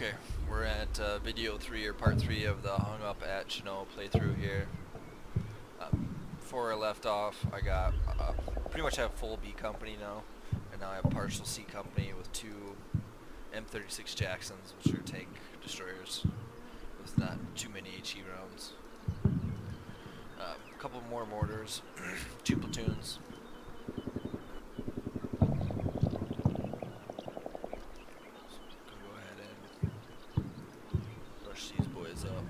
Okay, we're at video 3 or part 3 of the hung up at Cheneux playthrough here. Before I left off, I got pretty much have full B company now, and now I have partial C company with 2 M36 Jacksons, which are tank destroyers with not too many HE rounds. A couple more mortars, 2 platoons. These boys up.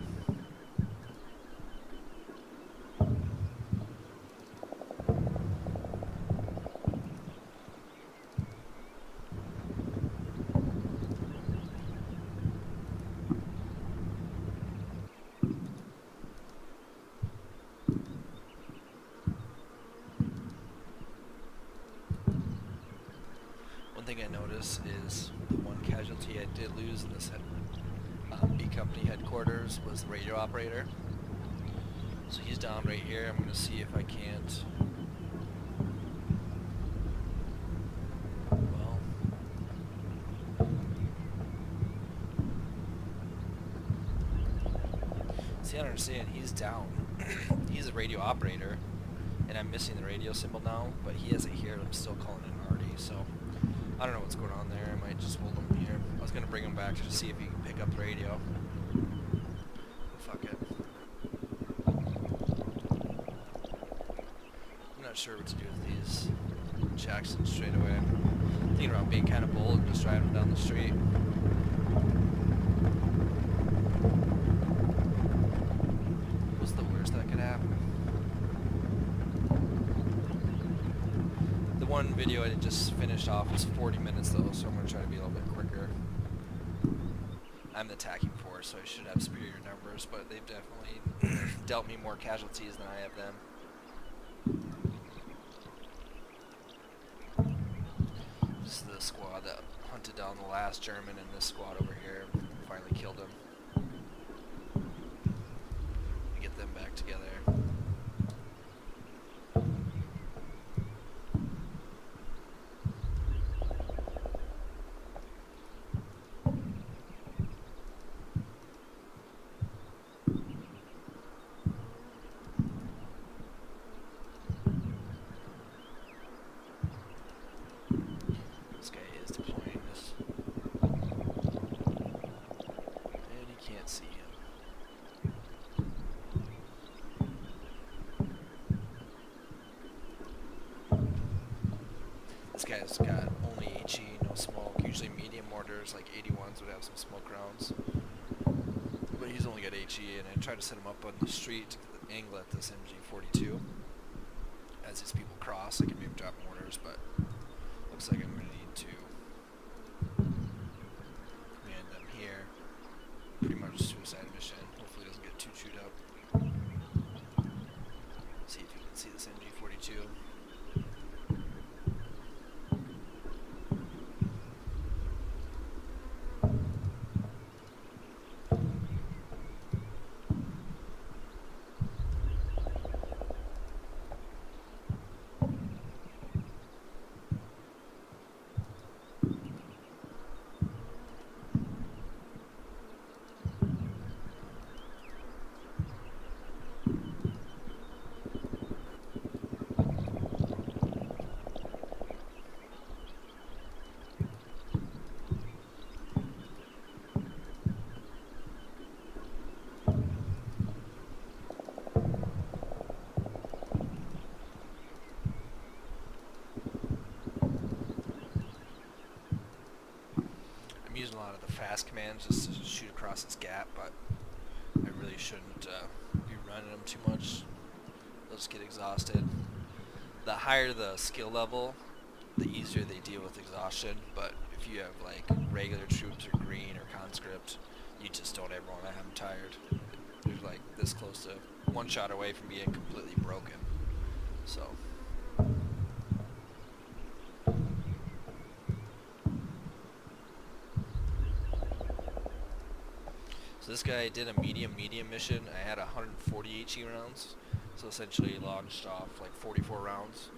One thing I notice is the one casualty I did lose in this B company headquarters was the radio operator. So he's down right here. I'm going to see if I can't. Well, see, I don't understand. He's down. He's a radio operator, and I'm missing the radio symbol now. But he has it here. I'm still calling it Artie. So I don't know what's going on there. I might just hold him here. I was going to bring him back to see if he can pick up the radio. Fuck it. I'm not sure what to do with these Jacksons straight away. I'm thinking about being kind of bold and just driving down the street. What's the worst that could happen? The one video I just finished off was 40 minutes though, so I'm going to try to be a little bit quicker. I'm the attacking force, so I should have superior numbers, but they've definitely dealt me more casualties than I have them. This is the squad that hunted down the last German, and this squad over here finally killed him. Get them back together. This guy's got only HE, no smoke. Usually medium mortars like 81s would have some smoke rounds. But he's only got HE, and I tried to set him up on the street angle at this MG42. As these people cross, I can maybe drop mortars, but looks like I'm going to need to command them here. Pretty much a suicide mission. Hopefully it doesn't get too chewed up. See if you can see this MG42. I'm using a lot of the fast commands just to shoot across this gap, but I really shouldn't be running them too much. They'll just get exhausted. The higher the skill level, the easier they deal with exhaustion, but if you have like regular troops or green or conscript, you just don't ever want to have them tired. They're like this close to one shot away from being completely broken. So this guy did a medium mission. I had 140 HE rounds, so essentially launched off like 44 rounds.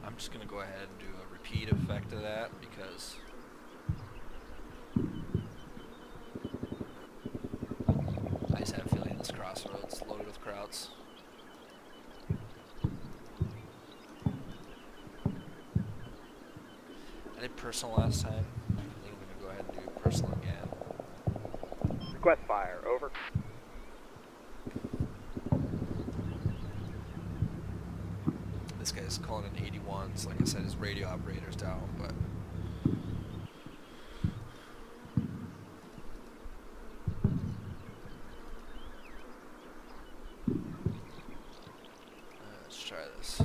I'm just going to go ahead and do a repeat effect of that because routes. I did personal last time. I think I'm going to go ahead and do personal again. Request fire, over. This guy's calling in 81s. Like I said, his radio operator's down, but... let's try this.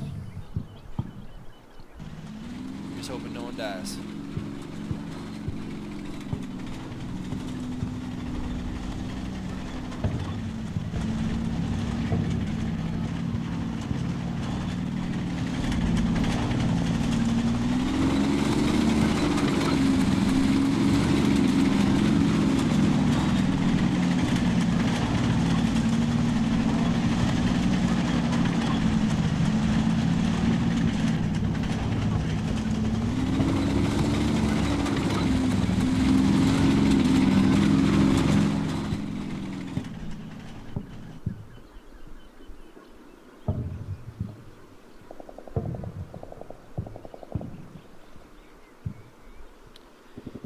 Just hoping no one dies.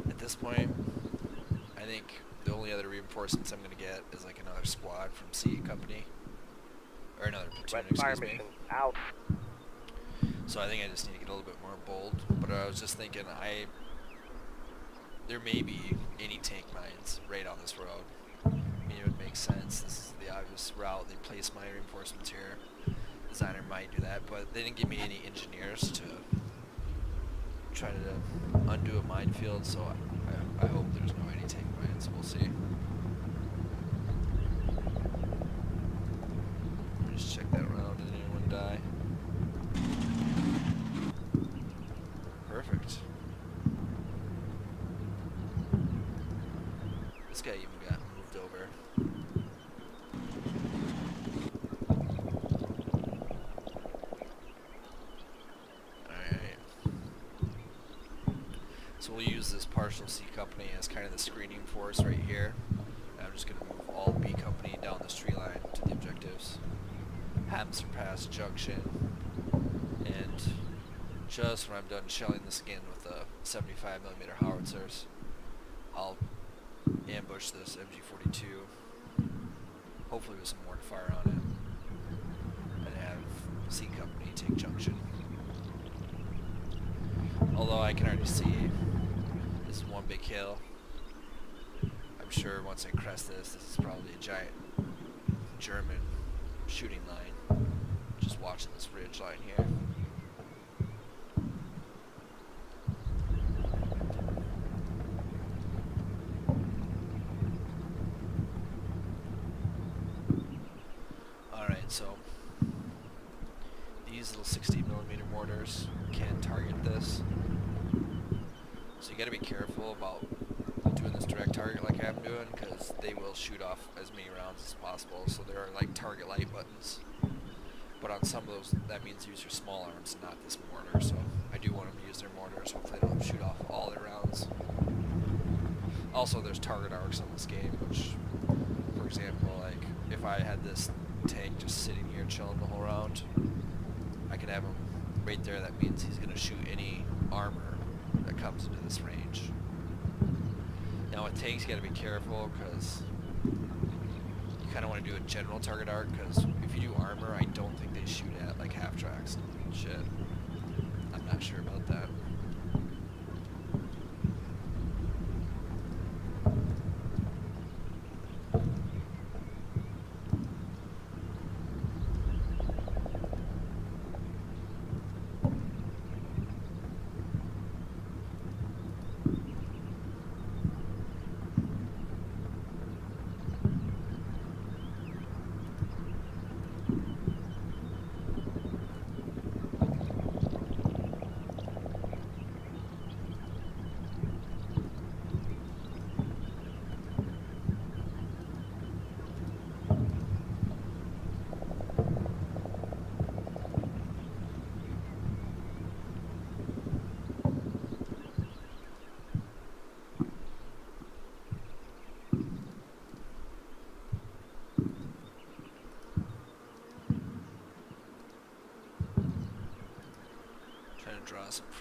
At this point, I think the only other reinforcements I'm going to get is like another squad from C Company. Or another platoon, excuse me. Out. So I think I just need to get a little bit more bold. But I was just thinking, there may be anti-tank mines right on this road. I mean, it would make sense. This is the obvious route. They place mine reinforcements here. Designer might do that, but they didn't give me any engineers to try to undo a minefield, so I hope there's no anti-tank mines. We'll see. Let me just check that around. Did anyone die? Perfect. This guy even got moved over. So we'll use this partial C Company as kind of the screening force right here. And I'm just going to move all B Company down this tree line to the objectives. Howitzer Pass Junction. And just when I'm done shelling this again with the 75mm howitzers, I'll ambush this MG42, hopefully with some mortar fire on it, and have C Company take Junction. Although I can already see this is one big hill. I'm sure once I crest this is probably a giant German shooting line. Just watching this ridge line here. Alright, so these little 60mm mortars can target this. So you gotta be careful about doing this direct target like I'm doing, because they will shoot off as many rounds as possible. So there are like target light buttons, but on some of those that means use your small arms, not this mortar. So I do want them to use their mortars. Hopefully they don't shoot off all their rounds. Also, there's target arcs on this game, which, for example, like if I had this tank just sitting here chilling the whole round, I could have him right there. That means he's going to shoot any armor that comes into this range. Now with tanks you got to be careful, because you kind of want to do a general target arc, because if you do armor, I don't think they shoot at like half tracks and shit. I'm not sure about that.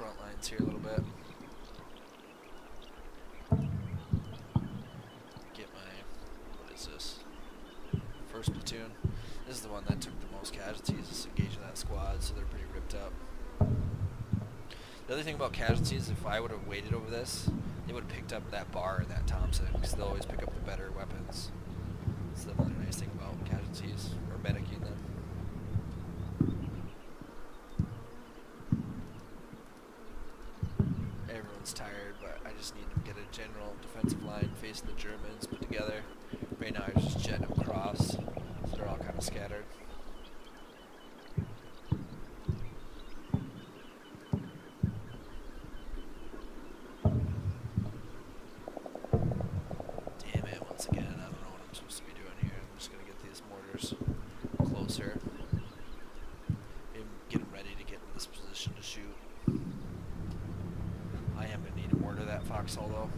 front lines here a little bit. Get my, what is this? First platoon. This is the one that took the most casualties, is engaging that squad, so they're pretty ripped up. The other thing about casualties, if I would have waited over this, they would have picked up that bar and that Thompson, because they'll always pick up the better weapons. That's another nice thing about casualties, or medicing them. Everyone's tired, but I just need to get a general defensive line facing the Germans put together. Right now I'm just jetting them across, so they're all kind of scattered. Damn it, once again, I don't know what I'm supposed to be doing here. I'm just going to get these mortars closer and get them ready to get in this position to shoot. I am going to need to mortar that foxhole though.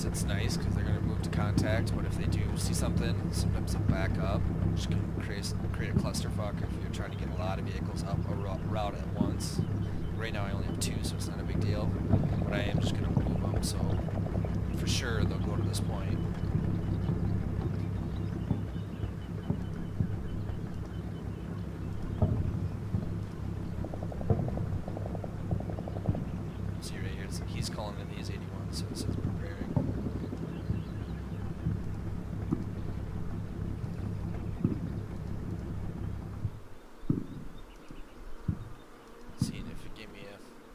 It's nice because they're going to move to contact, but if they do see something, sometimes they'll back up, which can create a clusterfuck if you're trying to get a lot of vehicles up a route at once. Right now I only have 2, so it's not a big deal, but I am just going to move them, so for sure they'll go to this point. See right here, he's calling in these 81, so it says preparing.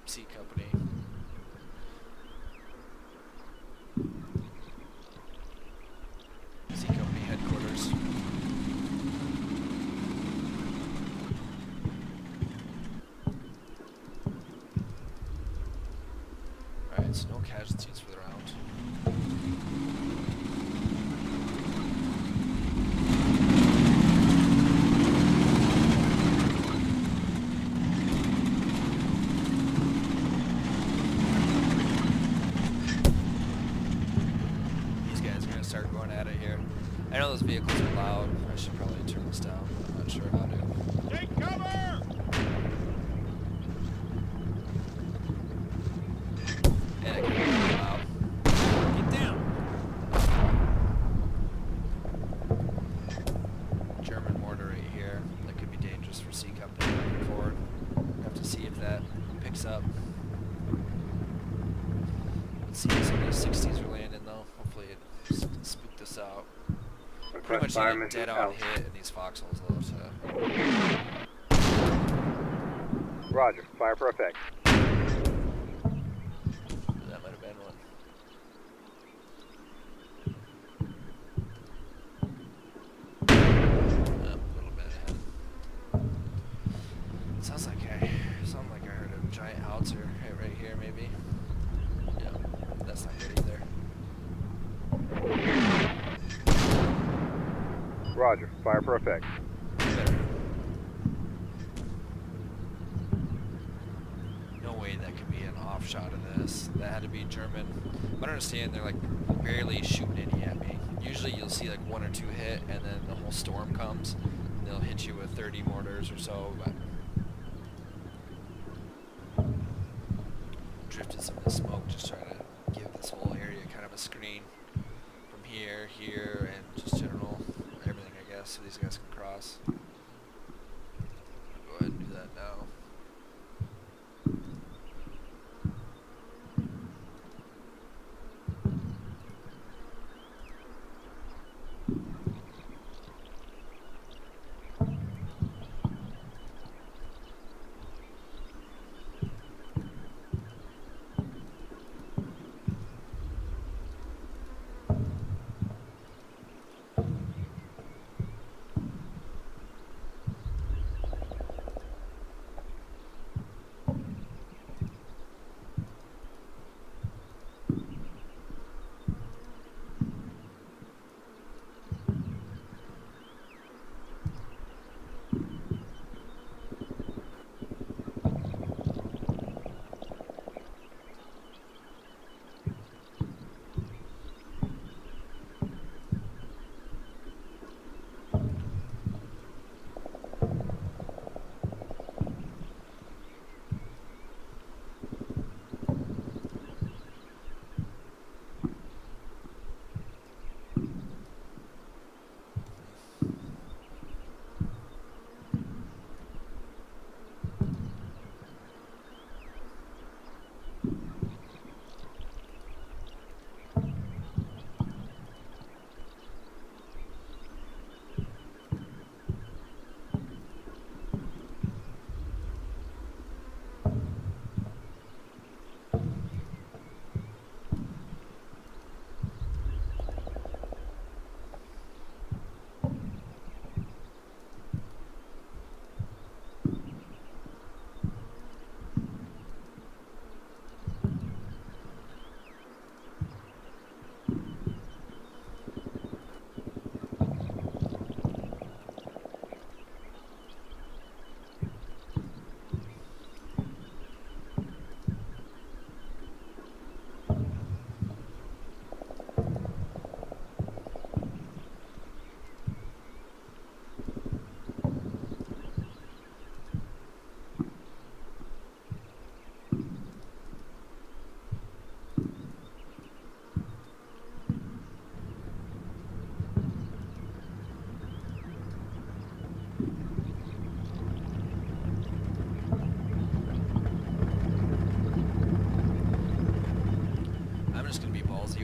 C company. C company headquarters. Alright, so no casualties for the round. Start going at it here. I know those vehicles are loud. I should probably turn this down. I'm not sure how to. Take cover! And it can be really loud. Get down! German mortar right here. That could be dangerous for C company moving forward. Have to see if that picks up. Let's see if some of these 60s are landing though. Hopefully it spook this out. Pretty much need a dead-on hit in these foxholes though, so. Roger. Fire for effect. That might have been one. A little bit ahead. Sounds like I heard a giant howitzer hit right here, maybe. Yeah, that's not good either. Roger. Fire for effect. Better. No way that could be an off shot of this. That had to be German. I don't understand, they're like barely shooting any at me. Usually you'll see like 1 or 2 hit and then the whole storm comes. And they'll hit you with 30 mortars or so, but drifted some of the smoke, just trying to give this whole area kind of a screen from here, and just general everything, I guess, so these guys can cross. I'll go ahead and do that now.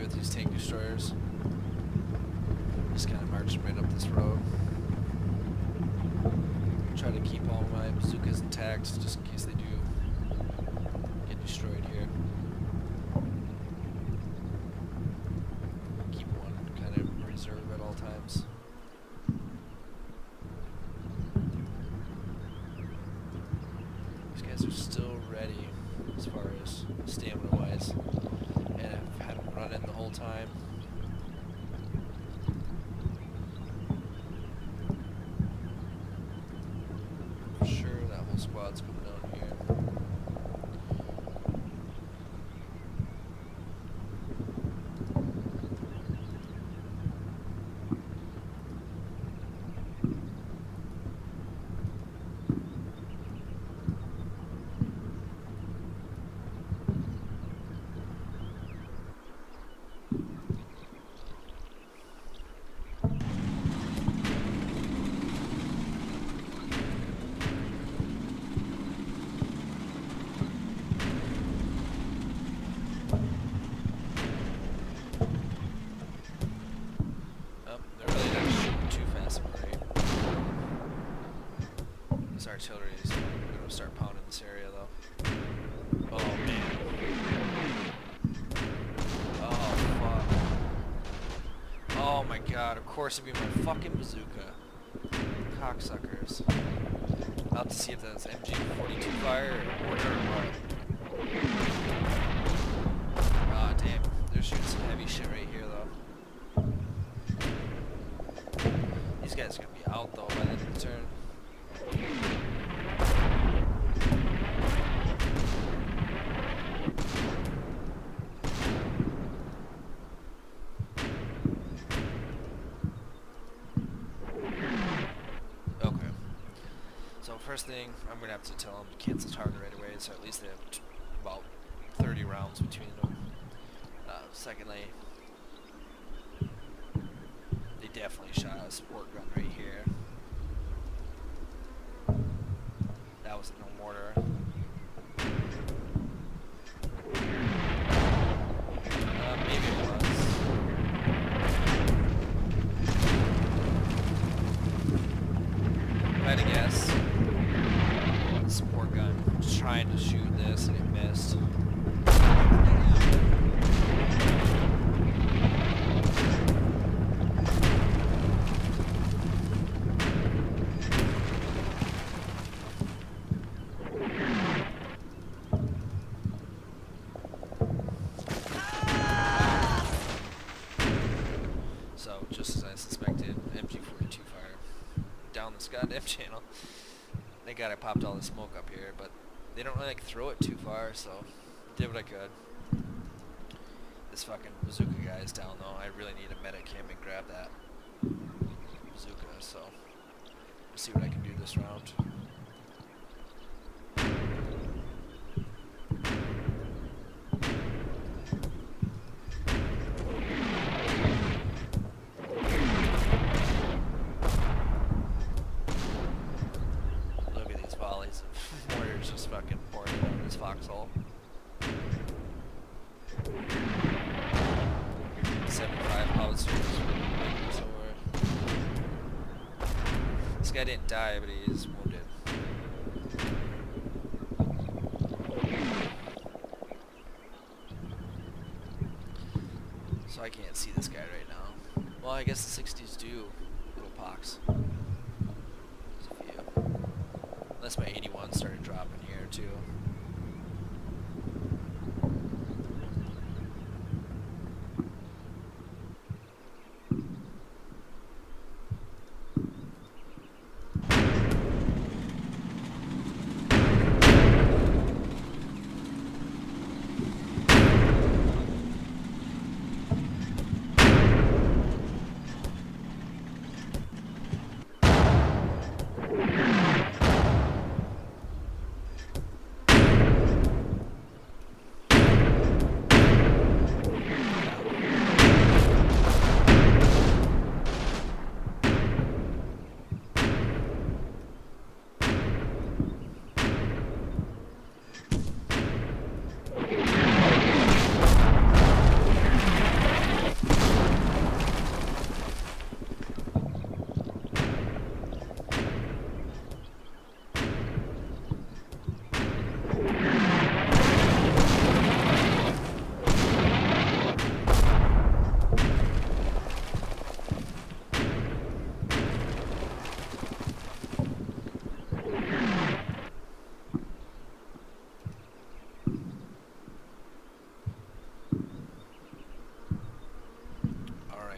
with these tank destroyers. Just kind of marching right up this road. Try to keep all my bazookas intact just in case they do get destroyed here. Keep one kind of reserve at all times. These guys are still ready as far as stamina wise, and I've had them running the whole time. I'm sure that whole squad's coming down here. Artillery is going to start pounding this area though. Oh man. Oh fuck. Oh my god, of course it'd be my fucking bazooka. Cocksuckers. I'll have to see if that's MG42 fire or mortar or what. Ah damn, they're shooting some heavy shit right here though. These guys are going to be out though by the end of the turn. Okay. So first thing, I'm going to have to tell them to cancel target right away, so at least they have about 30 rounds between them. Secondly, they definitely shot a support gun right here. That was no mortar. Maybe it was. If I had to guess, support gun was trying to shoot this and it missed. So, just as I suspected, MG42 fire down this goddamn channel. Thank God I popped all the smoke up here, but they don't really like throw it too far, so did what I could. This fucking bazooka guy is down though. I really need a medic him and grab that bazooka, so we'll see what I can do this round. Just fucking pouring it on this foxhole. 75 howitzers. This guy didn't die, but he's wounded. So I can't see this guy right now. Well, I guess the 60s do little pox. There's a few. Unless my 81 started dropping here too.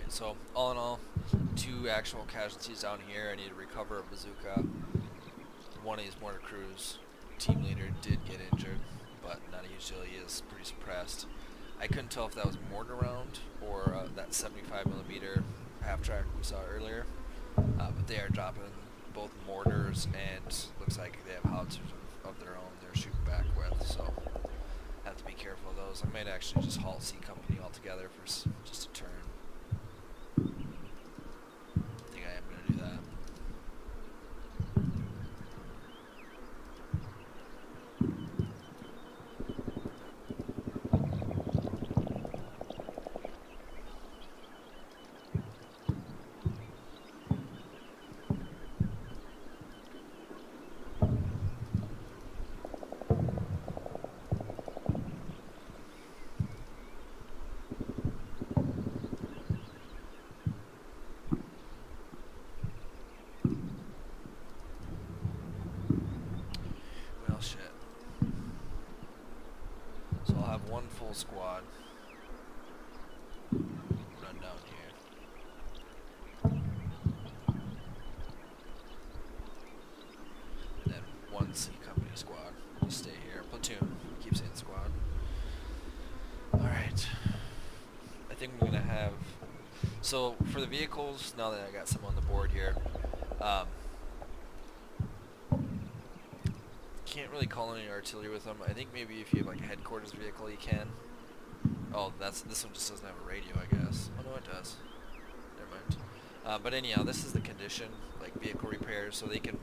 So all in all, 2 actual casualties down here. I need to recover a bazooka. One of these mortar crews team leader did get injured, but not a huge deal. He is pretty suppressed. I couldn't tell if that was a mortar round or that 75mm half track we saw earlier, but they are dropping both mortars and looks like they have howitzers of their own they're shooting back with, so have to be careful of those. I might actually just halt C Company altogether for just a turn. I think I am going to do that. Well, shit. So I'll have 1 full squad run down here. And then 1 C Company squad will stay here. Platoon, keep saying squad. Alright. I think we're going to have... So, for the vehicles, now that I got some on the board here, can't really call any artillery with them. I think maybe if you have like a headquarters vehicle, you can. Oh, this one just doesn't have a radio, I guess. Oh no, it does. Never mind. But anyhow, this is the condition, like vehicle repairs, so they can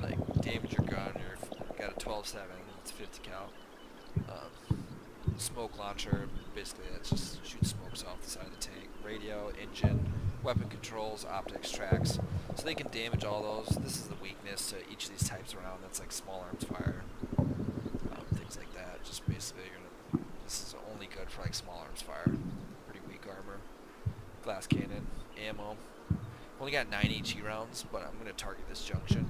like damage your gun. You've got a 12.7, it's 50 cal. Smoke launcher, basically that just shoots smokes off the side of the tank. Radio, engine, weapon controls, optics, tracks. So they can damage all those. This is the weakness to each of these types around. That's like small arms fire, things like that. Just basically, this is only good for like small arms fire. Pretty weak armor. Glass cannon, ammo. Only got 9 HE rounds, but I'm going to target this junction.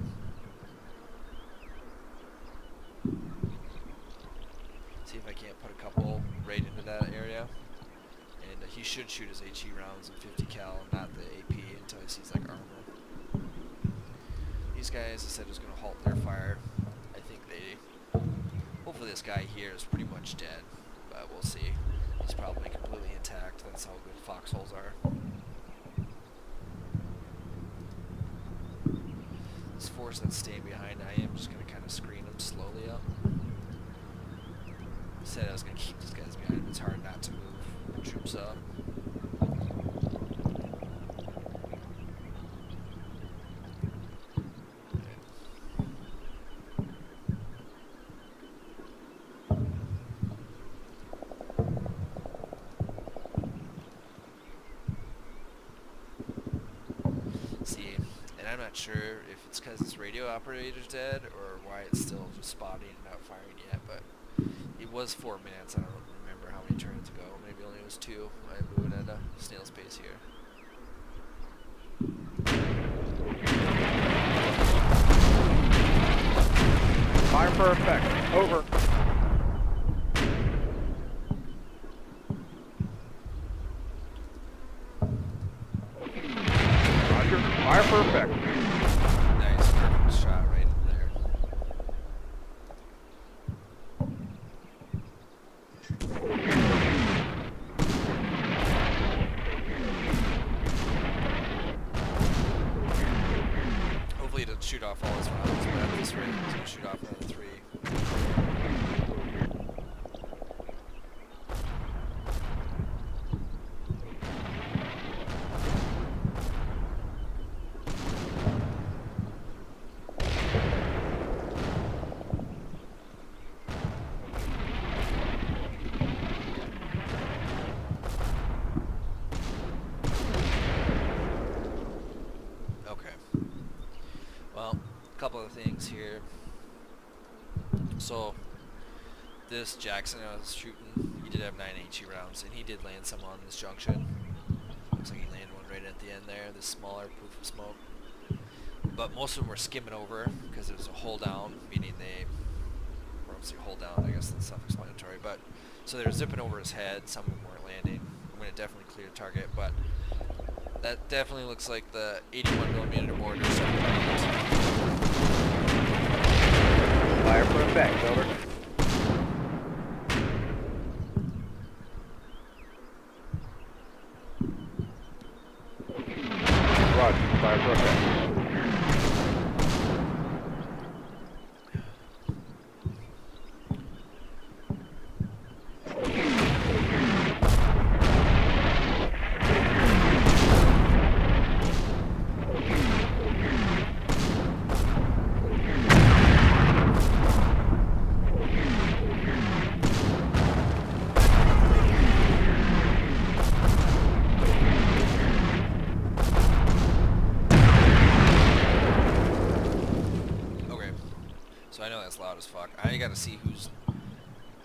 See if I can't put a couple right into that area. And he should shoot his HE rounds in 50 cal, not the AP, until he sees like armor. These guys, I said, is going to halt their fire. I think they... Hopefully this guy here is pretty much dead, but we'll see. He's probably completely intact. That's how good foxholes are. This force that's staying behind, I am just going to kind of screen him slowly up. I said I was going to keep these guys behind him. It's hard not to move troops up. See, and I'm not sure if it's because this radio operator's dead or why it's still just spotting and not firing yet, but it was 4 minutes. I don't remember how many turns ago. Maybe only it was 2. I'm moving at a snail's pace here. Fire for effect. Over. Roger. Fire for effect. Nice, perfect shot right in there. Hopefully it doesn't shoot off all his rounds, but at this rate he's going to shoot off another 3. Well, a couple of things here. So, this Jackson I was shooting, he did have 9 HE rounds, and he did land some on this junction. Looks like he landed one right at the end there, this smaller poof of smoke. But most of them were skimming over, because it was a hold down, meaning they were obviously hold down, I guess that's self-explanatory. But, so they were zipping over his head, some of them weren't landing. I'm going to definitely clear the target, but That definitely looks like the 81mm mortar. Fire for effect. Over. Roger. Fire for effect. So I know that's loud as fuck. I gotta see who's...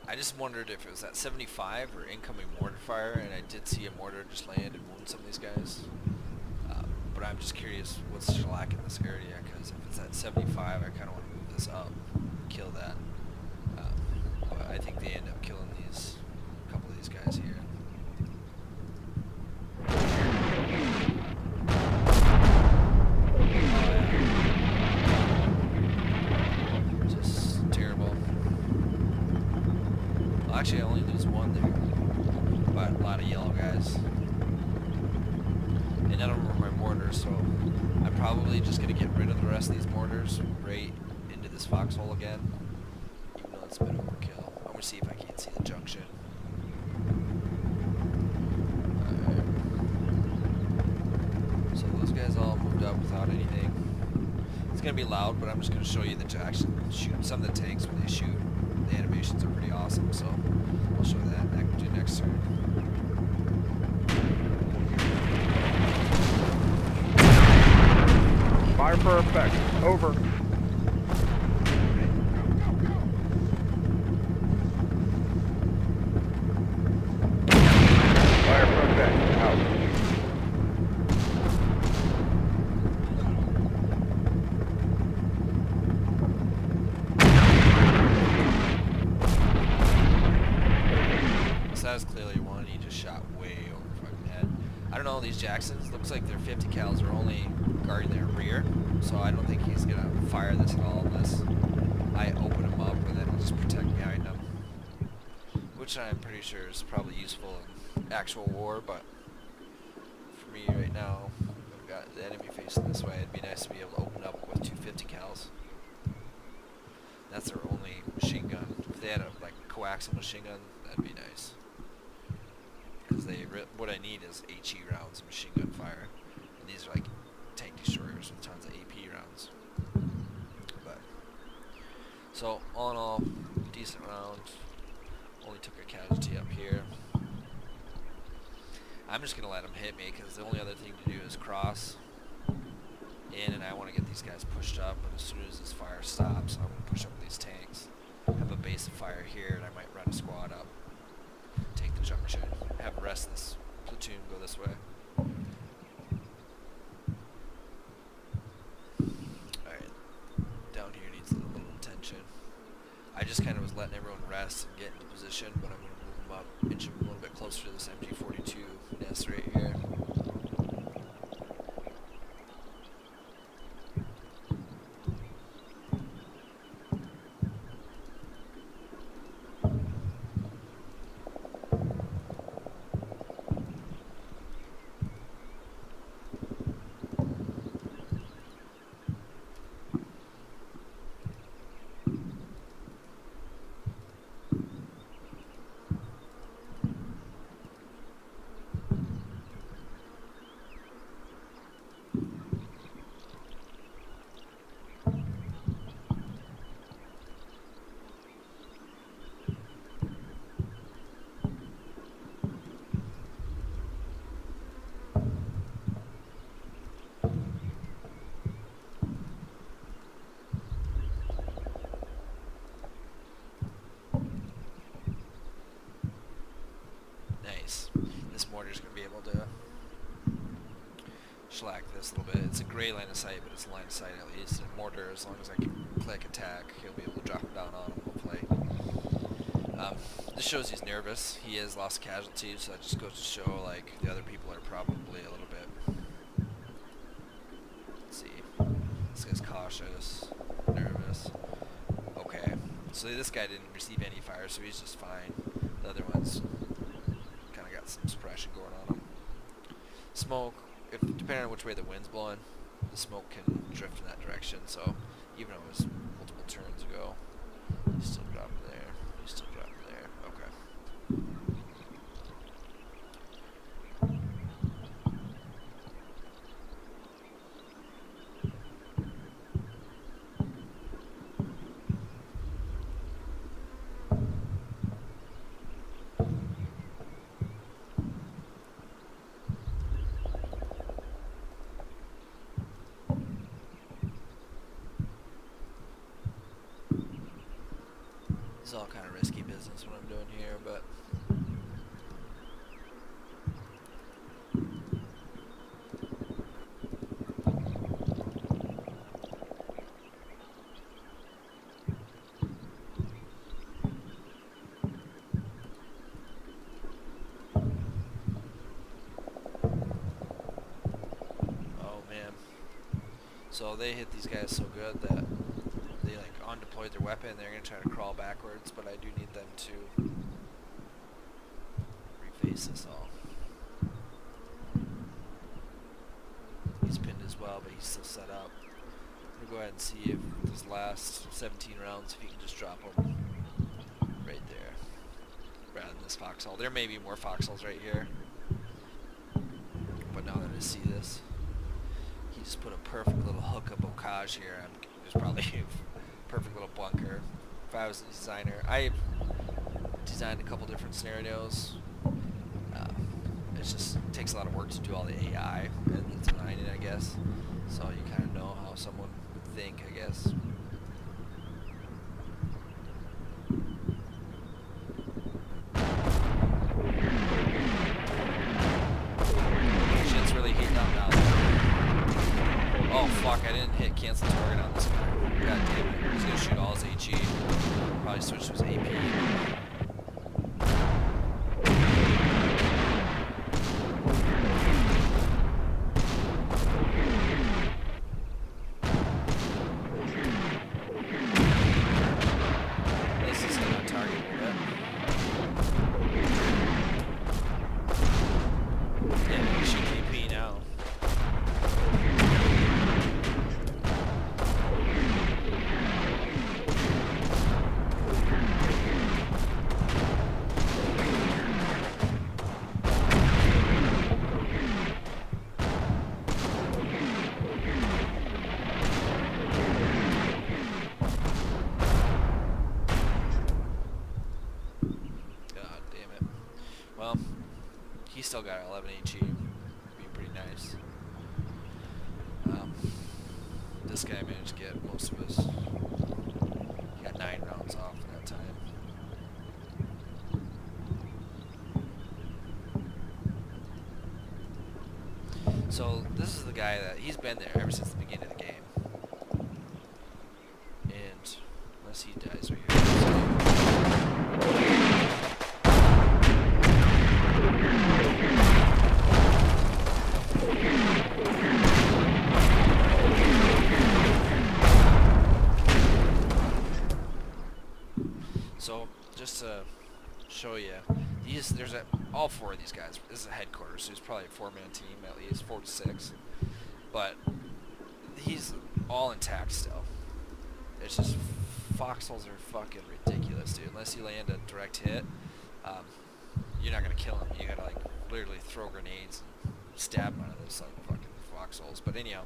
I just wondered if it was at 75 or incoming mortar fire, and I did see a mortar just land and wound some of these guys. But I'm just curious what's shellac in this area, because if it's at 75, I kind of want to move this up, kill that. But I think they end up killing these, a couple of these guys here. Actually, I only lose one there, but a lot of yellow guys. And none of them are my mortars, so I'm probably just going to get rid of the rest of these mortars right into this foxhole again, even though it's a bit overkill. I'm going to see if I can't see the junction. Alright. So those guys all moved up without anything. It's going to be loud, but I'm just going to show you the Jackson shoot. Some of the tanks when they shoot, the animations are pretty awesome, so I'll show that next turn. Fire for effect. Over. Fire for effect. Out. That was clearly one. He just shot way over fucking head. I don't know, these Jacksons, looks like their 50 cals are only guarding their rear, so I don't think he's gonna fire this at all unless I open him up, and then he'll just protect behind him. Which I'm pretty sure is probably useful in actual war, but for me right now, I've got the enemy facing this way. It'd be nice to be able to open up with 250 cals. That's their only machine gun. If they had a like coaxial machine gun, that'd be nice. Because what I need is HE rounds and machine gun fire, and these are like tank destroyers with tons of AP rounds. But so all in all, decent round. Only took a casualty up here. I'm just gonna let them hit me because the only other thing to do is cross in, and I want to get these guys pushed up. But as soon as this fire stops, I'm gonna push up these tanks. Have a base of fire here, and I might run a squad up. Take the junction, have the rest of this platoon go this way. Alright, down here needs a little attention. I just kind of was letting everyone rest and get into position, but I'm going to move them up, inch them a little bit closer to this MG42 nest right here. This mortar's going to be able to shellac this a little bit. It's a gray line of sight, but it's a line of sight at least. And mortar, as long as I can click attack, he'll be able to drop it down on him, hopefully. This shows he's nervous. He has lost casualties, so that just goes to show, like, the other people are probably a little bit Luckily, this guy didn't receive any fire, so he's just fine. The other ones kind of got some suppression going on them. Smoke, depending on which way the wind's blowing, the smoke can drift in that direction. So even though it was multiple turns ago, he's still dropping there. He's still dropping there. Okay. It's all kind of risky business what I'm doing here, but oh man. So they hit these guys so good that they like undeployed their weapon. They're gonna try to crawl backwards, but I do need them to reface this all. He's pinned as well, but he's still set up. I'm gonna go ahead and see if those last 17 rounds, if he can just drop them right there, rather than this foxhole. There may be more foxholes right here, but now that I see this, he just put a perfect little hook of bocage here. There's probably a perfect little bunker. If I was a designer, I've designed a couple different scenarios. It takes a lot of work to do all the AI and the designing, I guess. So you kind of know how someone would think, I guess. Shit's really heating up now. Oh fuck, I didn't hit cancel target on this guy. God damn it. He's gonna shoot all his HE. Probably switch to his AP. This is gonna target a little bit. Yeah, he should AP now. God damn it. Well, he still got 11 HE. Be pretty nice. This guy managed to get most of his. He got 9 rounds off in that time. So this is the guy that he's been there ever since the beginning of the game. And unless he dies right here. So just to show you, all 4 of these guys. This is a headquarters, so he's probably a 4-man team at least, 4 to 6. But he's all intact still. It's just foxholes are fucking ridiculous, dude. Unless you land a direct hit, you're not gonna kill him. You gotta like literally throw grenades and stab him out of those like fucking foxholes. But anyhow,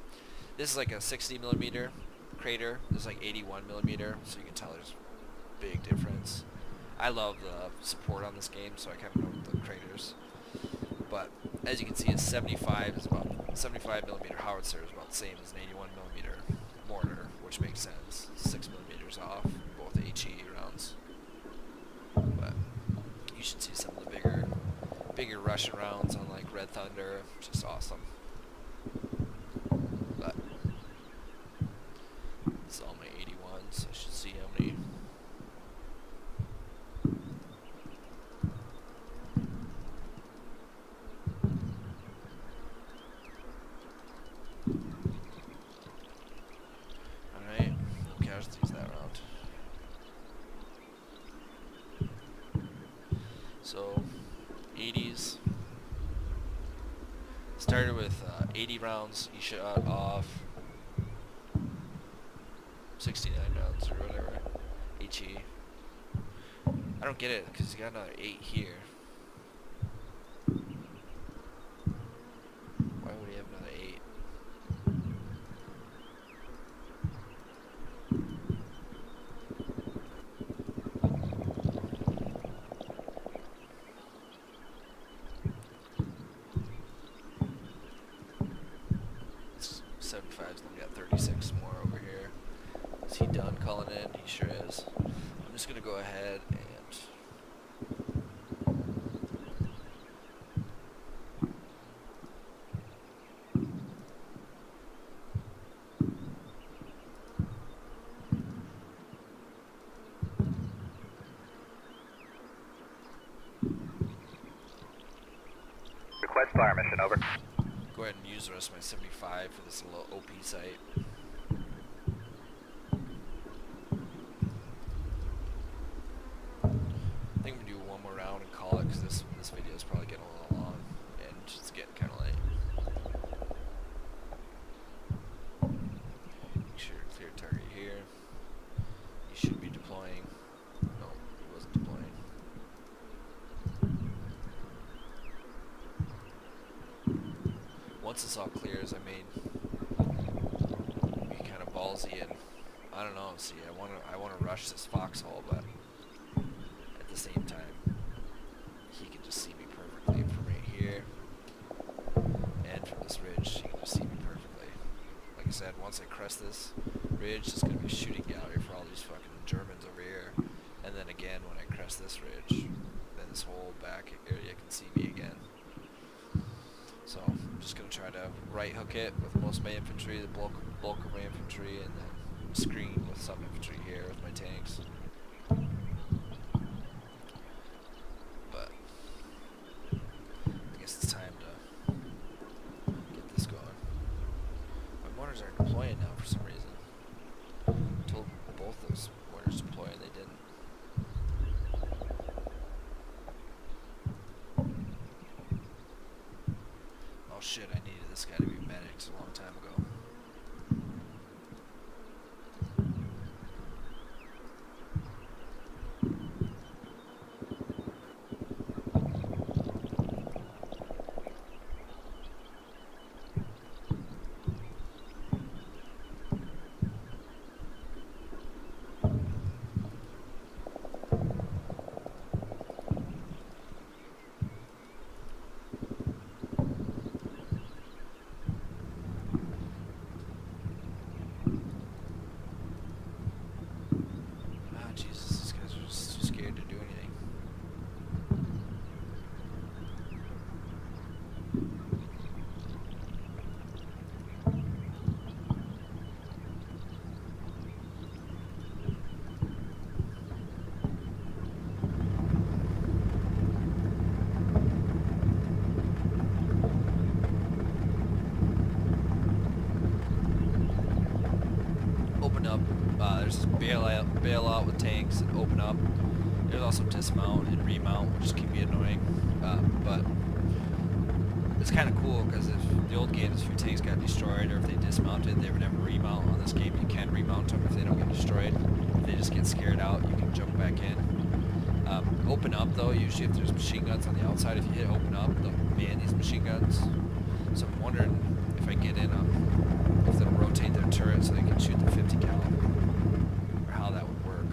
this is like a 60 millimeter crater. This is like 81 millimeter, so you can tell there's a big difference. I love the support on this game, so I kind of know the craters. But as you can see, a 75 millimeter howitzer is about the same as an 81 millimeter mortar, which makes sense. 6 millimeters off, both HE rounds. But you should see some of the bigger Russian rounds on like Red Thunder, just awesome. But it's all my 81s. I should see how many. Alright, no casualties that round. started with 80 rounds. He shot off 69 rounds or whatever. HE. I don't get it because he got another 8 here. Why would he have another 8? It's 75's then we got 36 more over here. Is he done calling in? He sure is. I'm just gonna go ahead and Request fire mission, over. go ahead and use the rest of my 75 for this little OP site. I think I'm gonna do one more round and call it because this video is probably getting a little long and it's getting kind of late. Make sure to clear target here. He should be deploying. No, he wasn't deploying. Once this all clears, I may be kind of ballsy and I don't know. See, I wanna rush this foxhole, but at the same time, he can just see me perfectly from right here, and from this ridge, he can just see me perfectly. Like I said, once I crest this ridge, it's gonna be a shooting gallery for all these fucking Germans over here, and then again when I crest this ridge, then this whole back area can see me again. So I'm just gonna try to right hook it with most of my infantry, the bulk of my infantry, and then screen with some infantry here with my tanks. But I guess it's time to get this going. My mortars aren't deploying now for some reason. I told both those mortars to deploy and they didn't. Oh shit, I needed this guy to be medics a long time ago. Jesus, these guys are just too scared to do anything. Open up. There's this bail out with tanks and open up. There's also dismount and remount, which can be annoying, but it's kind of cool because if the old games, if your tanks got destroyed or if they dismounted, they would never remount. On this game, you can remount them if they don't get destroyed. If they just get scared out, you can jump back in. Open up though, usually if there's machine guns on the outside, if you hit open up, they'll man these machine guns. So I'm wondering if I get in them, if they'll rotate their turret so they can shoot the 50 caliber, or how that would work.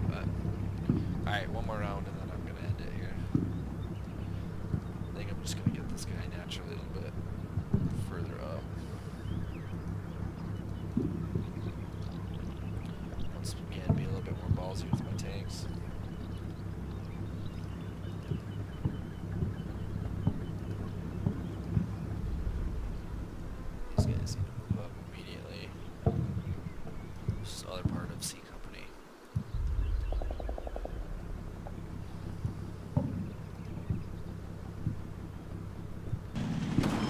But alright, one more round and then I'm gonna end it here. I think I'm just gonna get this guy naturally a little bit further up. Once again, be a little bit more ballsy with my tanks. These guys need to move up immediately. This is the other part of C Company.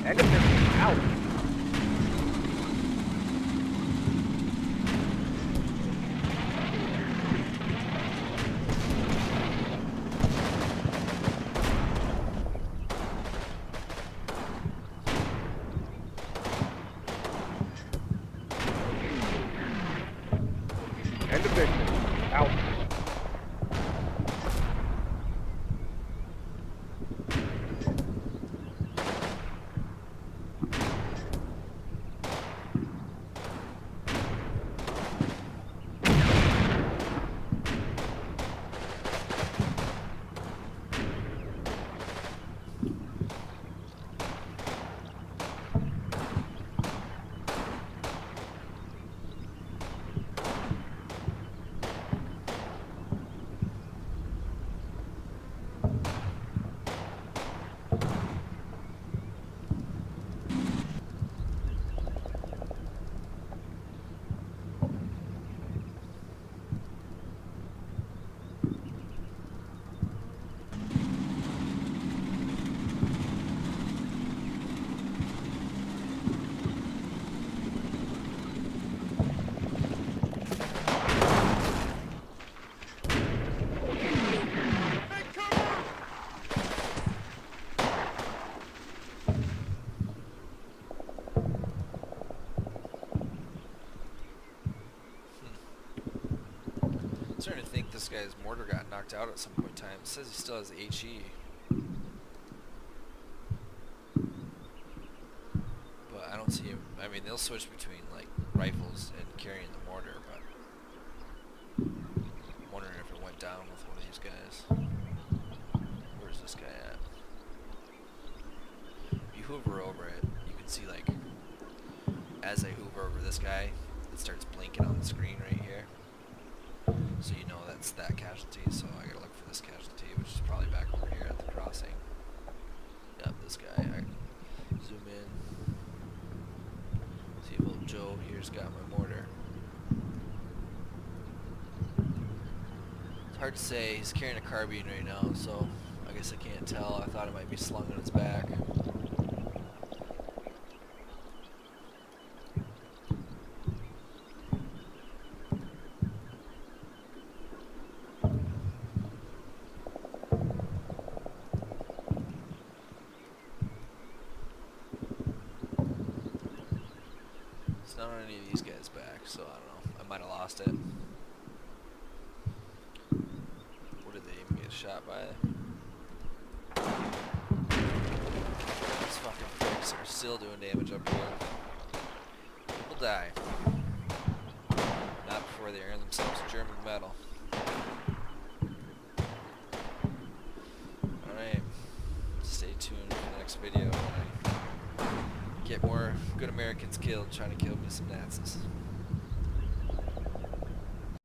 End of mission, out. guy's mortar got knocked out at some point in time. It says he still has the HE. But I don't see him. I mean, they'll switch between like rifles and carrying the mortar, but I'm wondering if it went down with one of these guys. Where's this guy at? If you hover over it, you can see like as I hover over this guy, it starts blinking on the screen right here. So you know that's that casualty, so I gotta look for this casualty, which is probably back over here at the crossing. Yep, this guy. I zoom in. See if old Joe here's got my mortar. It's hard to say. He's carrying a carbine right now, so I guess I can't tell. I thought it might be slung on his back. It's not on any of these guys' back, so I don't know. I might have lost it. What did they even get shot by? These fucking pricks are still doing damage up here. People die. Not before they earn themselves German medal. Alright. Stay tuned for the next video when I get more good Americans killed trying to kill me some Nazis.